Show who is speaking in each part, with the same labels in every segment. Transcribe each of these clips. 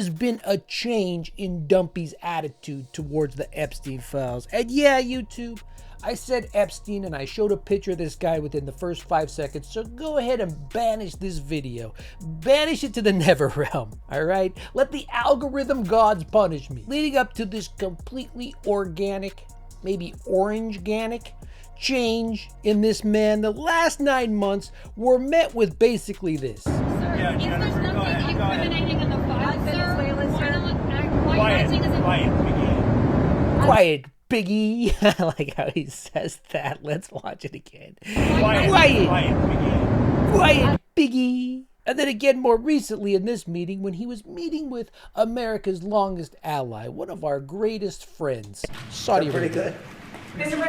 Speaker 1: There's been a change in Dumpy's attitude towards the Epstein files. And yeah, YouTube, I said Epstein and I showed a picture of this guy within the first 5 seconds, so go ahead and banish this video. Banish it to the never realm, alright? Let the algorithm gods punish me. Leading up to this completely organic, maybe orange-ganic change in this man, the last 9 months were met with basically this.
Speaker 2: Sir, if there's nothing incriminating in the file, sir,
Speaker 1: Quiet, Piggy. I like how he says that. Let's watch it again. Quiet, Piggy. And then again more recently in this meeting when he was meeting with America's longest ally, one of our greatest friends, Saudi Arabia.
Speaker 3: Mr.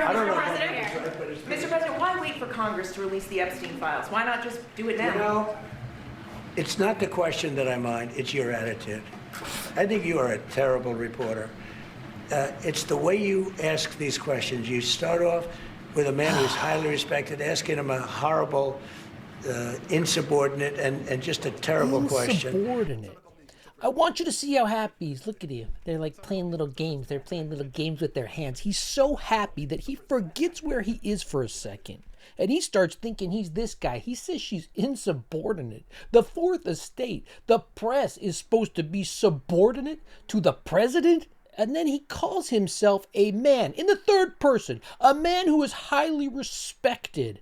Speaker 3: President, why wait for Congress to release the Epstein files? Why not just do it now?
Speaker 4: You know, it's not the question that I mind, it's your attitude. I think you are a terrible reporter. It's the way you ask these questions. You start off with a man who's highly respected, asking him a horrible, insubordinate, and just a terrible question.
Speaker 1: Insubordinate. I want you to see how happy he's. Look at him. They're like playing little games. They're playing little games with their hands. He's so happy that he forgets where he is for a second. And he starts thinking he's this guy. He says she's insubordinate. The fourth estate, the press is supposed to be subordinate to the president? And then he calls himself a man in the third person, a man who is highly respected.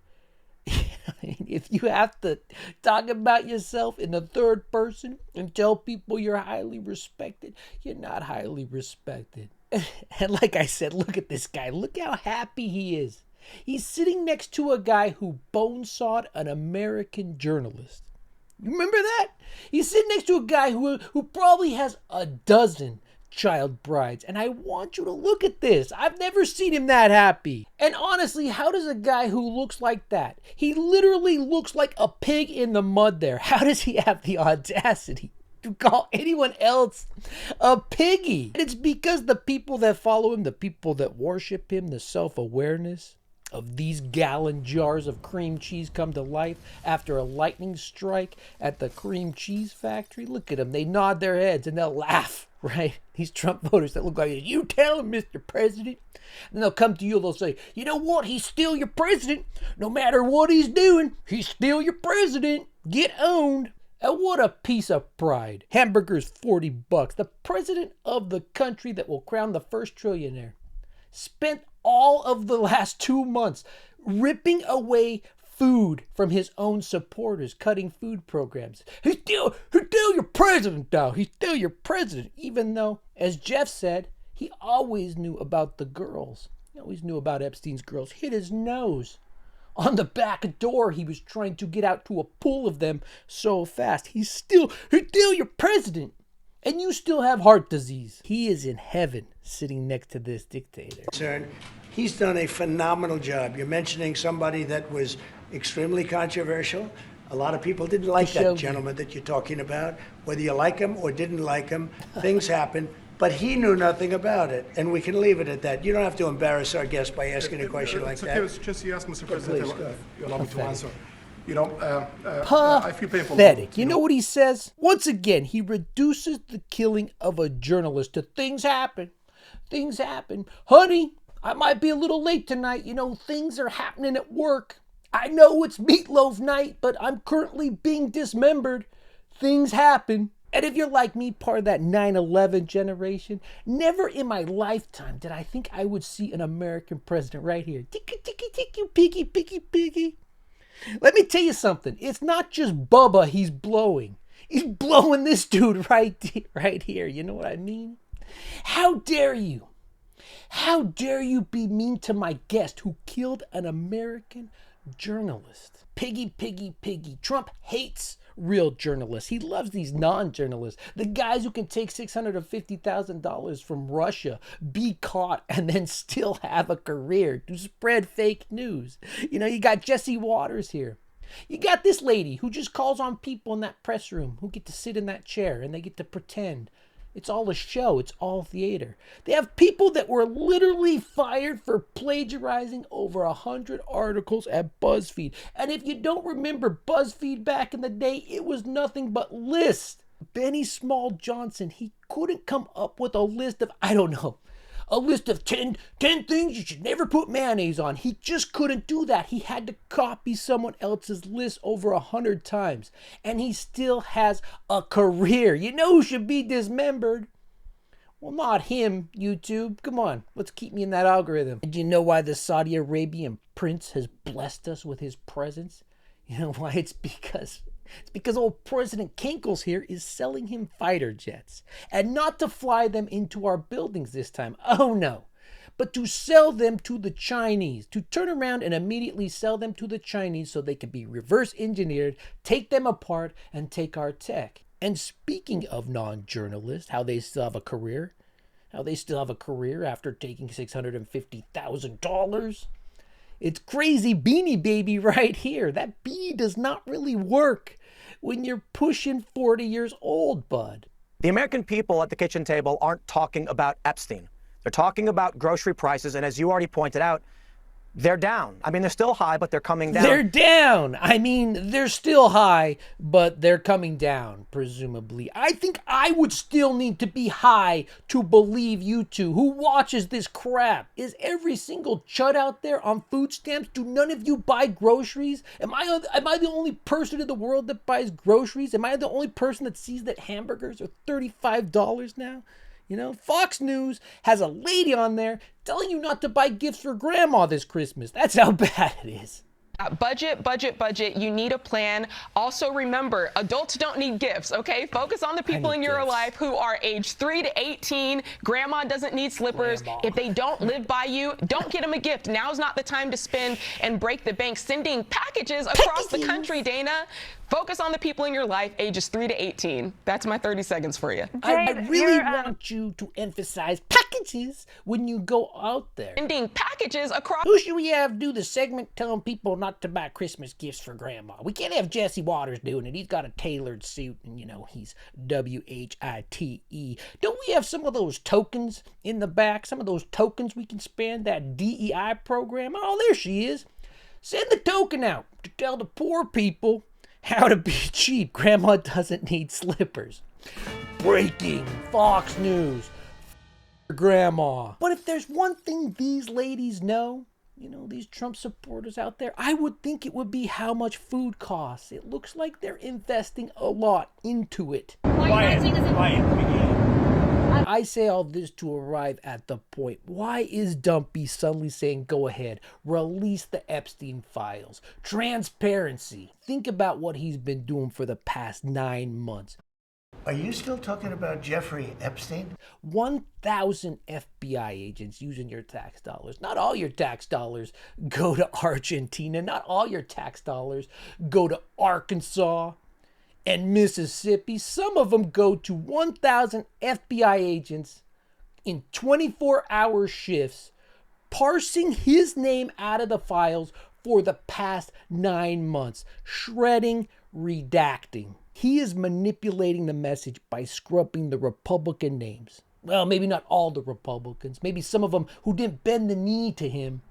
Speaker 1: If you have to talk about yourself in the third person and tell people you're highly respected, you're not highly respected. And like I said, look at this guy. Look how happy he is. He's sitting next to a guy who bonesawed an American journalist. You remember that? He's sitting next to a guy who probably has a dozen child brides, and I want you to look at this. I've never seen him that happy. And honestly, how does a guy who looks like that, he literally looks like a pig in the mud there, how does he have the audacity to call anyone else a piggy? And it's because the people that follow him, the people that worship him, the self-awareness of these gallon jars of cream cheese come to life after a lightning strike at the cream cheese factory. Look at them. They nod their heads and they'll laugh, right? These Trump voters that look like, you tell him, Mr. President. And they'll come to you, they'll say, you know what? He's still your president. No matter what he's doing, he's still your president. Get owned. And what a piece of pride. Hamburgers, $40. The president of the country that will crown the first trillionaire spent all of the last 2 months ripping away food from his own supporters, cutting food programs. He's still your president, though. He's still your president, even though, as Jeff said, he always knew about the girls. He always knew about Epstein's girls. Hit his nose on the back door. He was trying to get out to a pool of them so fast. He's still your president. And you still have heart disease. He is in heaven sitting next to this dictator.
Speaker 4: He's done a phenomenal job. You're mentioning somebody that was extremely controversial. A lot of people didn't like that gentleman that you're talking about. Whether you like him or didn't like him, things happen. But he knew nothing about it, and we can leave it at that. You don't have to embarrass our guest by asking a question like that.
Speaker 5: It's okay, just you ask, Mr. President, you allow me to answer. You know, I feel painful.
Speaker 1: Pathetic. You know what he says? Once again, he reduces the killing of a journalist to things happen. Things happen. Honey, I might be a little late tonight. You know, things are happening at work. I know it's meatloaf night, but I'm currently being dismembered. Things happen. And if you're like me, part of that 9/11 generation, never in my lifetime did I think I would see an American president right here. Ticky, ticky, ticky, piggy, piggy, piggy. Let me tell you something. It's not just Bubba he's blowing. He's blowing this dude right here. You know what I mean? How dare you? How dare you be mean to my guest who killed an American journalist? Piggy, piggy, piggy. Trump hates real journalists. He loves these non-journalists. The guys who can take $650,000 from Russia, be caught, and then still have a career to spread fake news. You know, you got Jesse Waters here. You got this lady who just calls on people in that press room who get to sit in that chair and they get to pretend. It's all a show. It's all theater. They have people that were literally fired for plagiarizing over 100 articles at BuzzFeed. And if you don't remember BuzzFeed back in the day, it was nothing but lists Benny Small Johnson, he couldn't come up with a list of, I don't know, a list of 10 things you should never put mayonnaise on. He just couldn't do that. He had to copy someone else's list over 100 times. And he still has a career. You know who should be dismembered? Well, not him, YouTube. Come on, let's keep me in that algorithm. And do you know why the Saudi Arabian prince has blessed us with his presence? You know why? It's because old President Kinkles here is selling him fighter jets. And not to fly them into our buildings this time. Oh no. But to sell them to the Chinese. To turn around and immediately sell them to the Chinese so they can be reverse engineered, take them apart, and take our tech. And speaking of non-journalists, how they still have a career. How they still have a career after taking $650,000. It's crazy Beanie Baby right here. That bee does not really work when you're pushing 40 years old, bud.
Speaker 6: The American people at the kitchen table aren't talking about Epstein. They're talking about grocery prices, and as you already pointed out, they're down. I mean, they're still high, but they're coming down.
Speaker 1: They're down. I mean, they're still high, but they're coming down, presumably. I think I would still need to be high to believe you two. Who watches this crap? Is every single chud out there on food stamps? Do none of you buy groceries? Am I the only person in the world that buys groceries? Am I the only person that sees that hamburgers are $35 now? You know, Fox News has a lady on there telling you not to buy gifts for grandma this Christmas. That's how bad it is.
Speaker 7: Budget, budget, budget. You need a plan. Also remember, adults don't need gifts, okay? Focus on the people in your life who are age 3 to 18. Grandma doesn't need slippers.
Speaker 1: Grandma.
Speaker 7: If they don't live by you, don't get them a gift. Now's not the time to spend and break the bank sending packages across the country, Dana. Focus on the people in your life, ages 3 to 18. That's my 30 seconds for you.
Speaker 1: I really want you to emphasize packages when you go out there.
Speaker 7: Sending packages across.
Speaker 1: Who should we have do the segment telling people not to buy Christmas gifts for grandma? We can't have Jesse Waters doing it. He's got a tailored suit and, you know, he's WHITE. Don't we have some of those tokens in the back? Some of those tokens we can spend, that DEI program? Oh, there she is. Send the token out to tell the poor people how to be cheap. Grandma doesn't need slippers. Breaking Fox News. Grandma. But if there's one thing these ladies know, you know, these Trump supporters out there, I would think it would be how much food costs. It looks like they're investing a lot into it. I say all this to arrive at the point. Why is Dumpy suddenly saying, go ahead, release the Epstein files? Transparency. Think about what he's been doing for the past 9 months.
Speaker 4: Are you still talking about Jeffrey Epstein?
Speaker 1: 1,000 FBI agents using your tax dollars. Not all your tax dollars go to Argentina. Not all your tax dollars go to Arkansas and Mississippi. Some of them go to 1,000 FBI agents in 24-hour shifts, parsing his name out of the files for the past 9 months, shredding, redacting. He is manipulating the message by scrubbing the Republican names. Well, maybe not all the Republicans. Maybe some of them who didn't bend the knee to him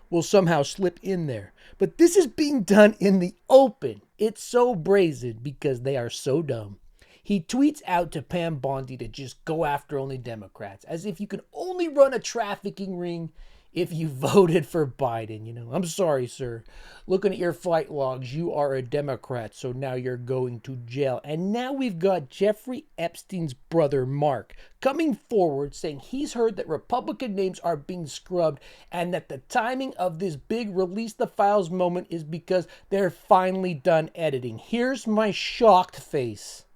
Speaker 1: will somehow slip in there. But this is being done in the open. It's so brazen because they are so dumb. He tweets out to Pam Bondi to just go after only Democrats, as if you can only run a trafficking ring if you voted for Biden. You know, I'm sorry, sir. Looking at your flight logs, you are a Democrat, so now you're going to jail. And now we've got Jeffrey Epstein's brother, Mark, coming forward saying he's heard that Republican names are being scrubbed and that the timing of this big release the files moment is because they're finally done editing. Here's my shocked face.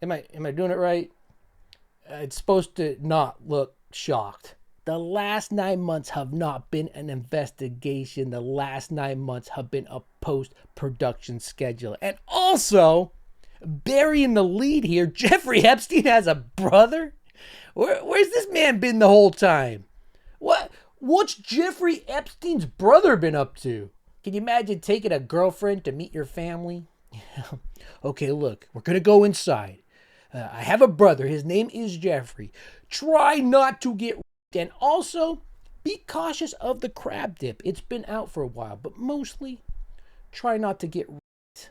Speaker 1: Am I doing it right? It's supposed to not look shocked. The last 9 months have not been an investigation. The last 9 months have been a post-production schedule. And also, burying the lead here, Jeffrey Epstein has a brother? Where's this man been the whole time? What's Jeffrey Epstein's brother been up to? Can you imagine taking a girlfriend to meet your family? Okay, look, we're going to go inside. I have a brother. His name is Jeffrey. Try not to get... And also, be cautious of the crab dip. It's been out for a while, but mostly try not to get raped.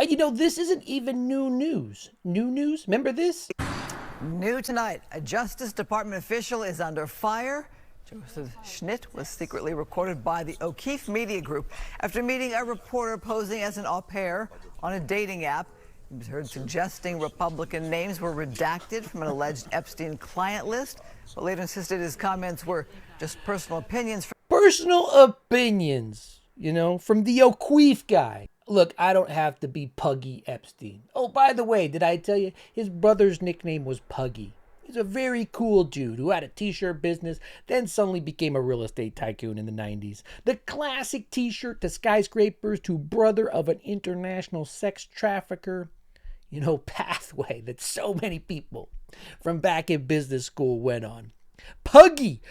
Speaker 1: You know, this isn't even new news. New news? Remember this?
Speaker 8: New tonight, a Justice Department official is under fire. Joseph Schnitt was secretly recorded by the O'Keefe Media Group after meeting a reporter posing as an au pair on a dating app. He was heard suggesting Republican names were redacted from an alleged Epstein client list, but later insisted his comments were just personal opinions.
Speaker 1: Personal opinions, you know, from the O'Keefe guy. Look, I don't have to be Puggy Epstein. Oh, by the way, did I tell you his brother's nickname was Puggy? He's a very cool dude who had a t-shirt business, then suddenly became a real estate tycoon in the 90s. The classic t-shirt to skyscrapers to brother of an international sex trafficker, you know, pathway that so many people from back in business school went on. Puggy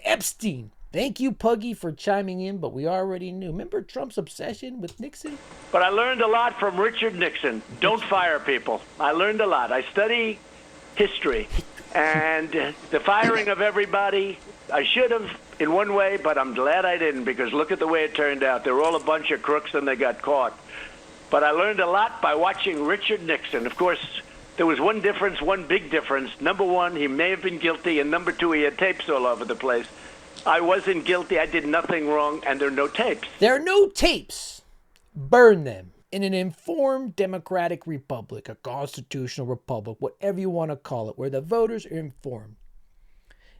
Speaker 1: Epstein. Thank you, Puggy, for chiming in, but we already knew. Remember Trump's obsession with Nixon?
Speaker 9: But I learned a lot from Richard Nixon. Don't fire people. I learned a lot. I study history, and the firing of everybody, I should have in one way, but I'm glad I didn't, because look at the way it turned out. They were all a bunch of crooks and they got caught. But I learned a lot by watching Richard Nixon. Of course, there was one difference, one big difference. Number one, he may have been guilty, and number two, he had tapes all over the place. I wasn't guilty. I did nothing wrong, and there are no tapes.
Speaker 1: There are no tapes. Burn them. In an informed democratic republic, a constitutional republic, whatever you want to call it, where the voters are informed,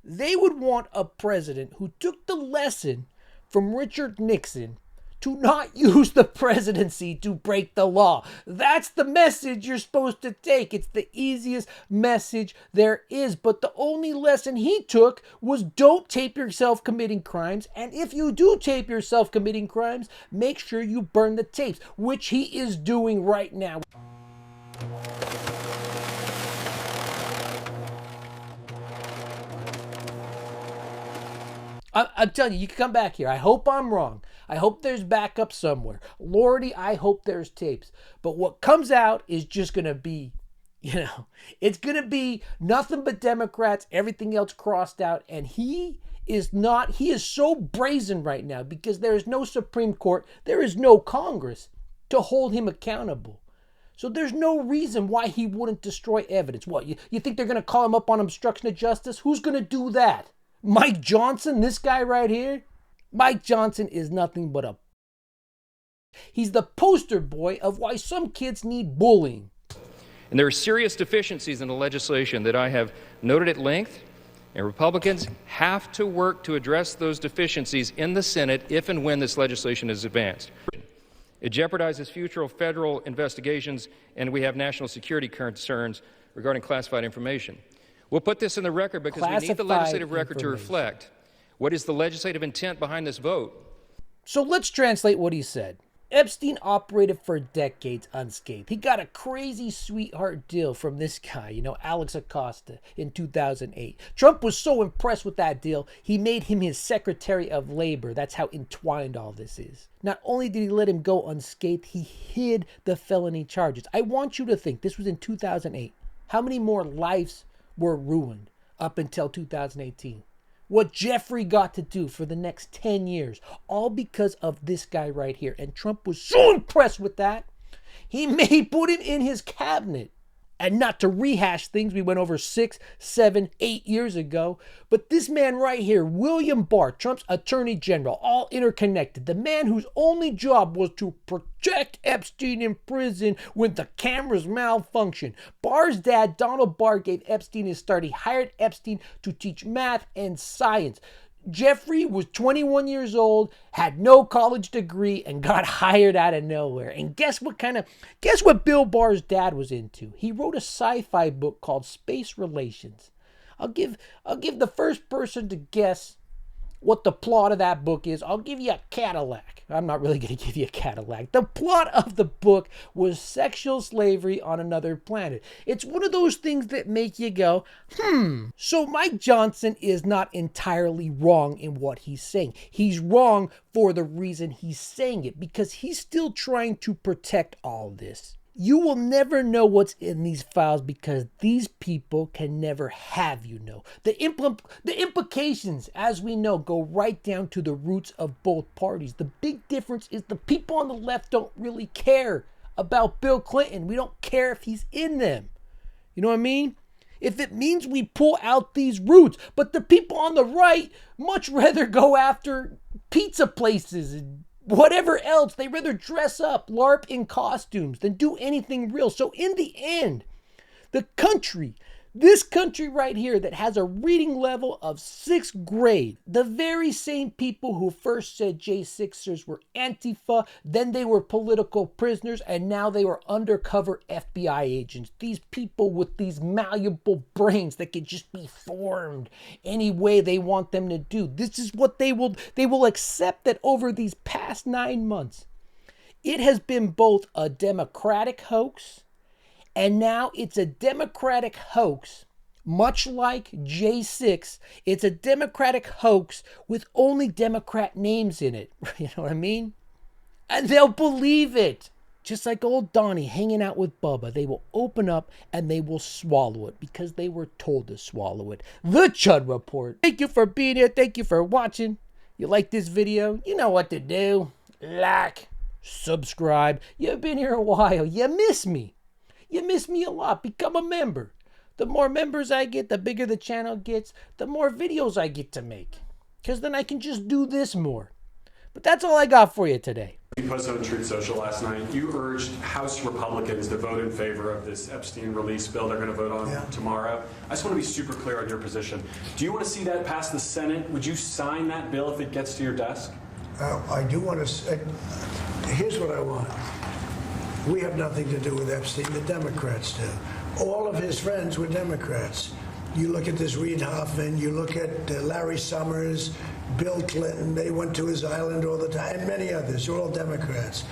Speaker 1: they would want a president who took the lesson from Richard Nixon to not use the presidency to break the law. That's the message you're supposed to take. It's the easiest message there is. But the only lesson he took was don't tape yourself committing crimes. And if you do tape yourself committing crimes, make sure you burn the tapes, which he is doing right now. I'm telling you, you can come back here. I hope I'm wrong. I hope there's backup somewhere. Lordy, I hope there's tapes. But what comes out is just going to be, you know, it's going to be nothing but Democrats, everything else crossed out. And he is so brazen right now because there is no Supreme Court, there is no Congress to hold him accountable. So there's no reason why he wouldn't destroy evidence. What, you think they're going to call him up on obstruction of justice? Who's going to do that? Mike Johnson, this guy right here? Mike Johnson is nothing but he's the poster boy of why some kids need bullying.
Speaker 10: And there are serious deficiencies in the legislation that I have noted at length, and Republicans have to work to address those deficiencies in the Senate if and when this legislation is advanced. It jeopardizes future federal investigations, and we have national security concerns regarding classified information. We'll put this in the record because we need the legislative record to reflect what is the legislative intent behind this vote.
Speaker 1: So let's translate what he said. Epstein operated for decades unscathed. He got a crazy sweetheart deal from this guy, you know, Alex Acosta, in 2008. Trump was so impressed with that deal, he made him his Secretary of Labor. That's how entwined all this is. Not only did he let him go unscathed, he hid the felony charges. I want you to think, this was in 2008. How many more lives were ruined up until 2018? What Jeffrey got to do for the next 10 years, all because of this guy right here. And Trump was so impressed with that, he put him in his cabinet. And not to rehash things we went over 6, 7, 8 years ago, but this man right here, William Barr, Trump's attorney general, all interconnected, the man whose only job was to protect Epstein in prison when the cameras malfunctioned. Barr's dad, Donald Barr, gave Epstein his start. He hired Epstein to teach math and science. Jeffrey was 21 years old, had no college degree, and got hired out of nowhere. And guess what Bill Barr's dad was into? He wrote a sci-fi book called Space Relations. I'll give the first person to guess what the plot of that book is. I'll give you a Cadillac. I'm not really going to give you a Cadillac. The plot of the book was sexual slavery on another planet. It's one of those things that make you go, So Mike Johnson is not entirely wrong in what he's saying. He's wrong for the reason he's saying it, because he's still trying to protect all this. You will never know what's in these files because these people can never have you know. The implications, as we know, go right down to the roots of both parties. The big difference is the people on the left don't really care about Bill Clinton. We don't care if he's in them. You know what I mean? If it means we pull out these roots. But the people on the right much rather go after pizza places and whatever else. They rather dress up, LARP in costumes than do anything real. So in the end, the country, this country right here that has a reading level of 6th grade, the very same people who first said J6ers were Antifa, then they were political prisoners, and now they were undercover FBI agents. These people with these malleable brains that can just be formed any way they want them to do. This is what they will accept, that over these past 9 months, it has been both a Democratic hoax, and now it's a Democratic hoax, much like J6. It's a Democratic hoax with only Democrat names in it. You know what I mean? And they'll believe it. Just like old Donnie hanging out with Bubba. They will open up and they will swallow it because they were told to swallow it. The Chud Report. Thank you for being here. Thank you for watching. You like this video? You know what to do. Like, subscribe. You've been here a while. You miss me. You miss me a lot. Become a member. The more members I get, the bigger the channel gets, the more videos I get to make. Because then I can just do this more. But that's all I got for you today.
Speaker 11: You posted on Truth Social last night. You urged House Republicans to vote in favor of this Epstein release bill they're going to vote on tomorrow. I just want to be super clear on your position. Do you want to see that pass the Senate? Would you sign that bill if it gets to your desk?
Speaker 4: I do want to. Here's what I want. We have nothing to do with Epstein. The Democrats do. All of his friends were Democrats. You look at this Reid Hoffman, you look at Larry Summers, Bill Clinton, they went to his island all the time, and many others. They're all Democrats.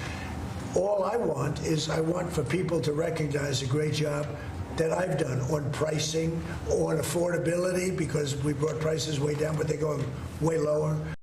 Speaker 4: All I want is for people to recognize the great job that I've done on pricing, on affordability, because we brought prices way down, but they're going way lower.